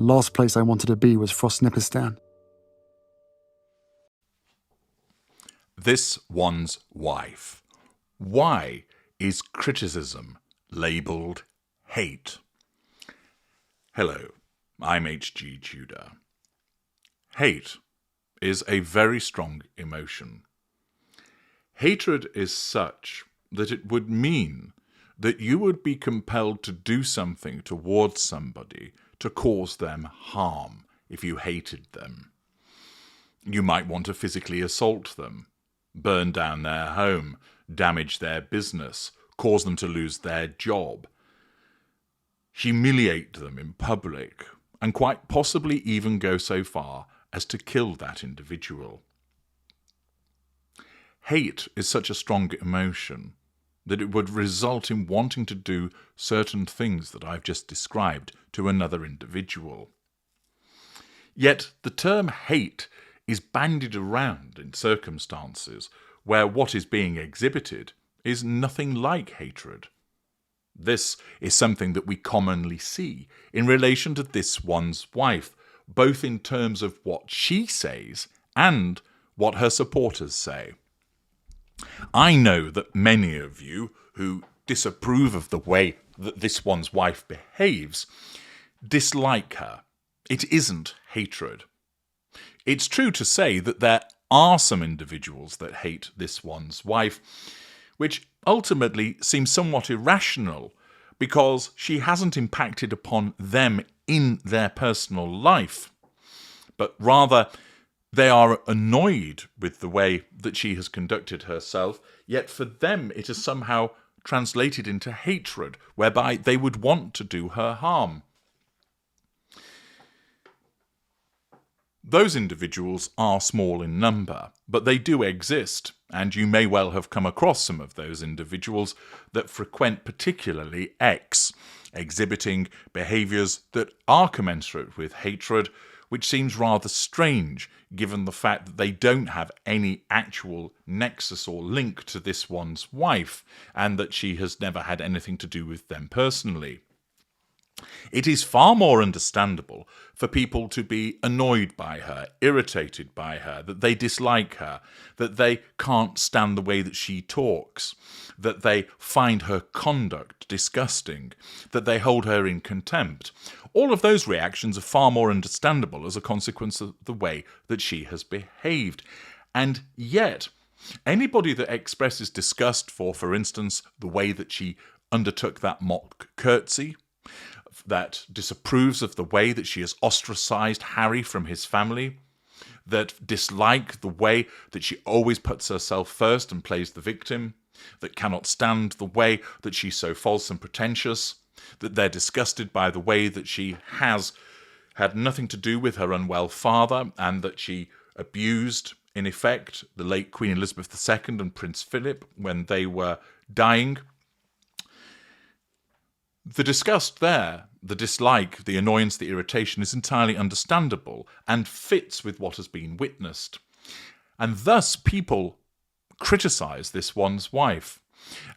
The last place I wanted to be was Frostnipistan. This one's wife. Why is criticism labelled hate? Hello, I'm H.G. Tudor. Hate is a very strong emotion. Hatred is such that it would mean that you would be compelled to do something towards somebody to cause them harm if you hated them. You might want to physically assault them, burn down their home, damage their business, cause them to lose their job, humiliate them in public, and quite possibly even go so far as to kill that individual. Hate is such a strong emotion that it would result in wanting to do certain things that I've just described to another individual. Yet the term hate is bandied around in circumstances where what is being exhibited is nothing like hatred. This is something that we commonly see in relation to this one's wife, both in terms of what she says and what her supporters say. I know that many of you who disapprove of the way that this one's wife behaves dislike her. It isn't hatred. It's true to say that there are some individuals that hate this one's wife, which ultimately seems somewhat irrational because she hasn't impacted upon them in their personal life, but rather they are annoyed with the way that she has conducted herself, yet for them it is somehow translated into hatred, whereby they would want to do her harm. Those individuals are small in number, but they do exist, and you may well have come across some of those individuals that frequent particularly X, exhibiting behaviours that are commensurate with hatred, which seems rather strange given the fact that they don't have any actual nexus or link to this one's wife, and that she has never had anything to do with them personally. It is far more understandable for people to be annoyed by her, irritated by her, that they dislike her, that they can't stand the way that she talks, that they find her conduct disgusting, that they hold her in contempt. All of those reactions are far more understandable as a consequence of the way that she has behaved. And yet, anybody that expresses disgust for instance, the way that she undertook that mock curtsy, that disapproves of the way that she has ostracised Harry from his family, that dislike the way that she always puts herself first and plays the victim, that cannot stand the way that she's so false and pretentious, that they're disgusted by the way that she has had nothing to do with her unwell father, and that she abused, in effect, the late Queen Elizabeth II and Prince Philip when they were dying. The disgust there, the dislike, the annoyance, the irritation is entirely understandable and fits with what has been witnessed. And thus people criticise this one's wife.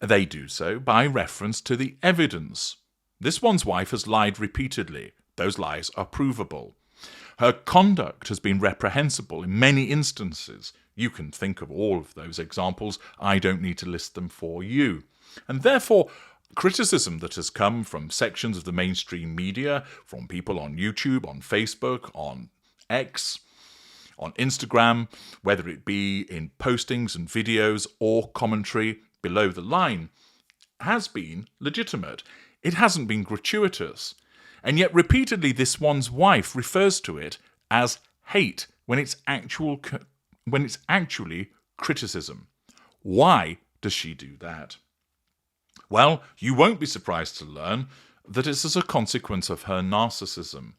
They do so by reference to the evidence. This one's wife has lied repeatedly. Those lies are provable. Her conduct has been reprehensible in many instances. You can think of all of those examples. I don't need to list them for you. And therefore, criticism that has come from sections of the mainstream media, from people on YouTube, on Facebook, on X, on Instagram, whether it be in postings and videos or commentary below the line, has been legitimate. It hasn't been gratuitous. And yet repeatedly this one's wife refers to it as hate when it's actually criticism. Why does she do that? Well, you won't be surprised to learn that it's as a consequence of her narcissism,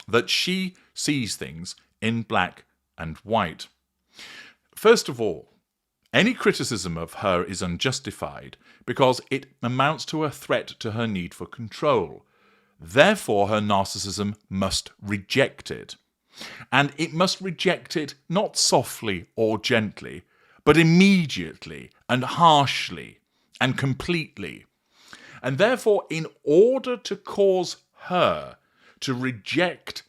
that she sees things in black and white. First of all, any criticism of her is unjustified because it amounts to a threat to her need for control. Therefore, her narcissism must reject it. And it must reject it not softly or gently, but immediately and harshly and completely. And therefore, in order to cause her to reject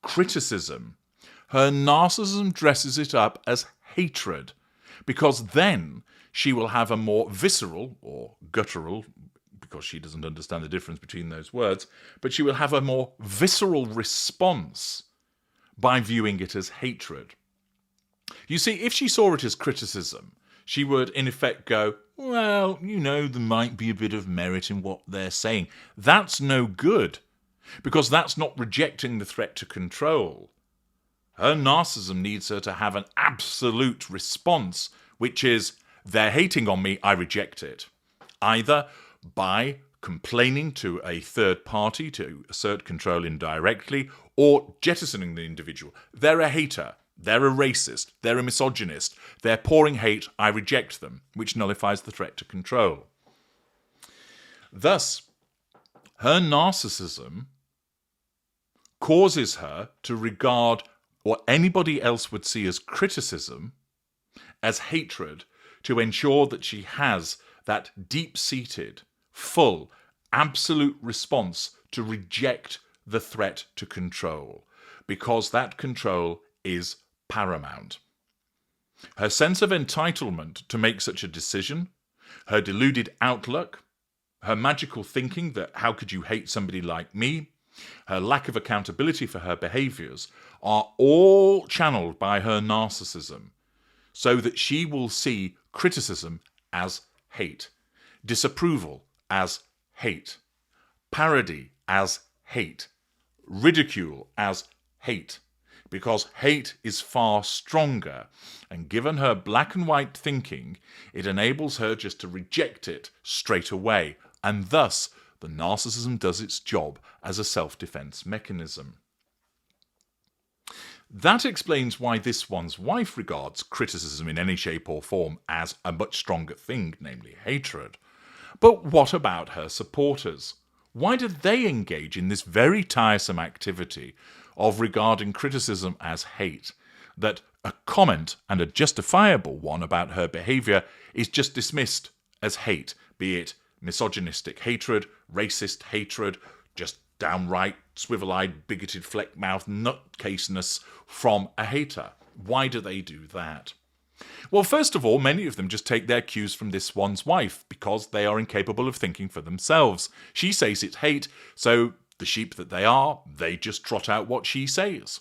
criticism, her narcissism dresses it up as hatred, because then she will have a more visceral, or guttural, because she doesn't understand the difference between those words, but she will have a more visceral response by viewing it as hatred. You see, if she saw it as criticism, she would in effect go, well, there might be a bit of merit in what they're saying. That's no good, because that's not rejecting the threat to control. Her narcissism needs her to have an absolute response, which is, they're hating on me, I reject it. Either by complaining to a third party to assert control indirectly, or jettisoning the individual. They're a hater, they're a racist, they're a misogynist, they're pouring hate, I reject them, which nullifies the threat to control. Thus, her narcissism causes her to regard what anybody else would see as criticism as hatred, to ensure that she has that deep-seated, full, absolute response to reject the threat to control, because that control is paramount. Her sense of entitlement to make such a decision, her deluded outlook, her magical thinking that how could you hate somebody like me, her lack of accountability for her behaviours are all channeled by her narcissism, so that she will see criticism as hate, disapproval as hate, parody as hate, ridicule as hate, because hate is far stronger, and given her black and white thinking, it enables her just to reject it straight away, and thus the narcissism does its job as a self-defense mechanism. That explains why this one's wife regards criticism in any shape or form as a much stronger thing, namely hatred. But what about her supporters? Why do they engage in this very tiresome activity of regarding criticism as hate, that a comment, and a justifiable one, about her behaviour is just dismissed as hate, be it misogynistic hatred, racist hatred, just downright swivel-eyed, bigoted, fleck-mouthed nutcaseness from a hater? Why do they do that? Well, first of all, many of them just take their cues from this one's wife, because they are incapable of thinking for themselves. She says it's hate, so the sheep that they are, they just trot out what she says.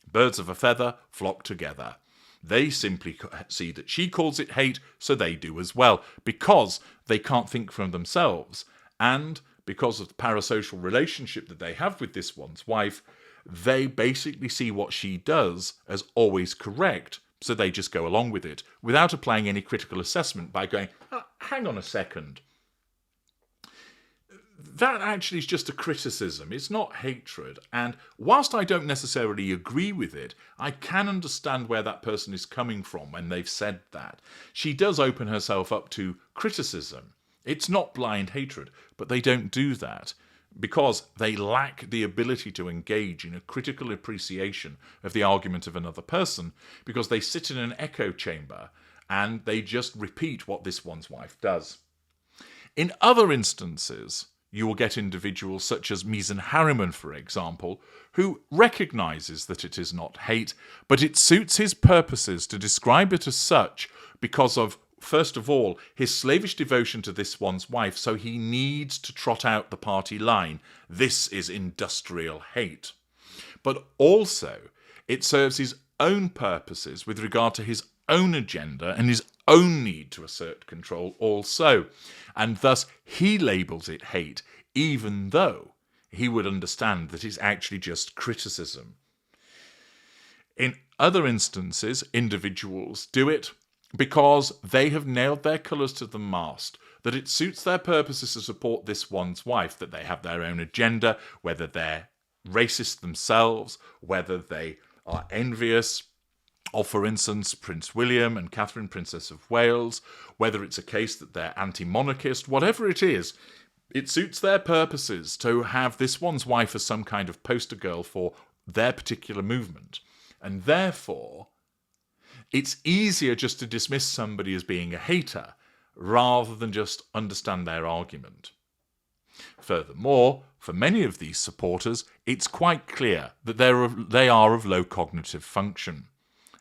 Birds of a feather flock together. They simply see that she calls it hate, so they do as well, because they can't think for themselves, and because of the parasocial relationship that they have with this one's wife, they basically see what she does as always correct, so they just go along with it, without applying any critical assessment by going, hang on a second. That actually is just a criticism. It's not hatred. And whilst I don't necessarily agree with it, I can understand where that person is coming from when they've said that. She does open herself up to criticism. It's not blind hatred, but they don't do that because they lack the ability to engage in a critical appreciation of the argument of another person, because they sit in an echo chamber and they just repeat what this one's wife does. In other instances, you will get individuals such as Meghan Harriman, for example, who recognises that it is not hate, but it suits his purposes to describe it as such because of, first of all, his slavish devotion to this one's wife, so he needs to trot out the party line. This is industrial hate. But also, it serves his own purposes with regard to his own agenda and his own need to assert control also. And thus, he labels it hate, even though he would understand that it's actually just criticism. In other instances, individuals do it because they have nailed their colours to the mast, that it suits their purposes to support this one's wife, that they have their own agenda, whether they're racist themselves, whether they are envious of, for instance, Prince William and Catherine, Princess of Wales, whether it's a case that they're anti-monarchist, whatever it is, it suits their purposes to have this one's wife as some kind of poster girl for their particular movement. And therefore, it's easier just to dismiss somebody as being a hater rather than just understand their argument. Furthermore, for many of these supporters, it's quite clear that they are of low cognitive function.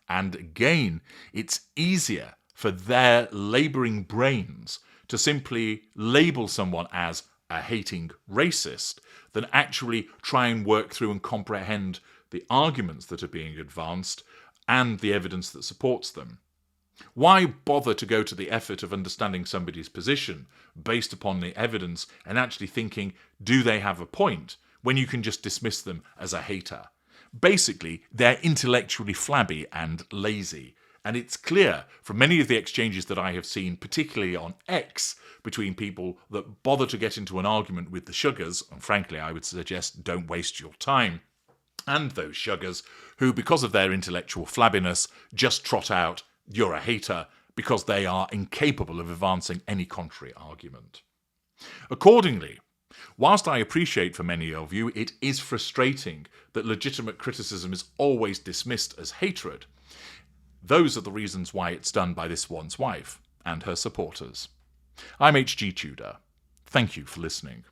And again, it's easier for their labouring brains to simply label someone as a hating racist than actually try and work through and comprehend the arguments that are being advanced and the evidence that supports them. Why bother to go to the effort of understanding somebody's position based upon the evidence and actually thinking, do they have a point, when you can just dismiss them as a hater? Basically, they're intellectually flabby and lazy. And it's clear from many of the exchanges that I have seen, particularly on X, between people that bother to get into an argument with the sugars, and frankly, I would suggest don't waste your time, and those sugars who, because of their intellectual flabbiness, just trot out, you're a hater, because they are incapable of advancing any contrary argument. Accordingly, whilst I appreciate for many of you it is frustrating that legitimate criticism is always dismissed as hatred, those are the reasons why it's done by this one's wife and her supporters. I'm H.G. Tudor. Thank you for listening.